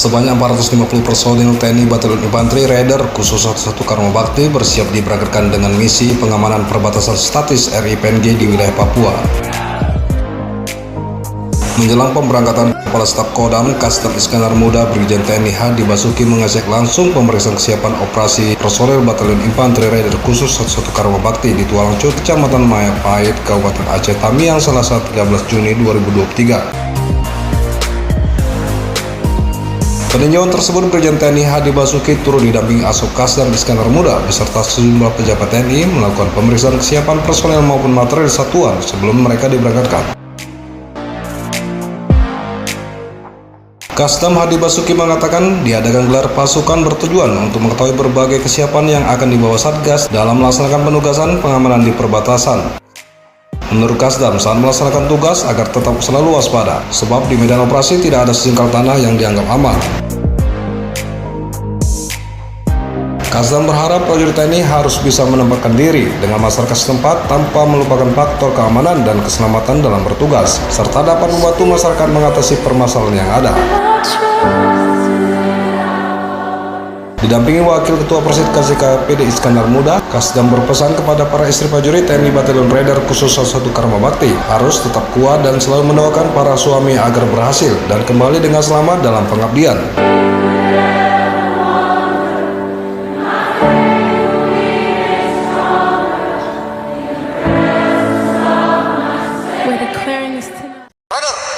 Sebanyak 450 personil TNI Batalion Infanteri Raider khusus 11 Karma Bakti bersiap diberangkatkan dengan misi pengamanan perbatasan statis RI PNG di wilayah Papua. Menjelang pemberangkatan, Kepala Staf Kodam Kastam Iskandar Muda Brigjen TNI Hadi Basuki mengecek langsung pemeriksaan kesiapan operasi personel Batalion Infanteri Raider khusus 11 Karma Bakti di Tualangcut, Kecamatan Mayapahit, Kabupaten Aceh Tamiang, Selasa 13 Juni 2023. Peninjauan tersebut Brigjen TNI Hadi Basuki turut didampingi Asop Kasdam Iskandar Muda beserta sejumlah pejabat TNI melakukan pemeriksaan kesiapan personel maupun material satuan sebelum mereka diberangkatkan. Kasdam Hadi Basuki mengatakan diadakan gelar pasukan bertujuan untuk mengetahui berbagai kesiapan yang akan dibawa Satgas dalam melaksanakan penugasan pengamanan di perbatasan. Menurut Kasdam, saat melaksanakan tugas agar tetap selalu waspada, sebab di medan operasi tidak ada sejengkal tanah yang dianggap aman. Kasdam berharap prajurit TNI harus bisa menempatkan diri dengan masyarakat setempat tanpa melupakan faktor keamanan dan keselamatan dalam bertugas, serta dapat membantu masyarakat mengatasi permasalahan yang ada. Didampingi Wakil Ketua Persid KCKPD Iskandar Muda, Kasdam berpesan kepada para istri prajurit TNI Batalion Raider khusus 11 Karma Bakti harus tetap kuat dan selalu mendoakan para suami agar berhasil dan kembali dengan selamat dalam pengabdian. We're declaring this tonight. Raider,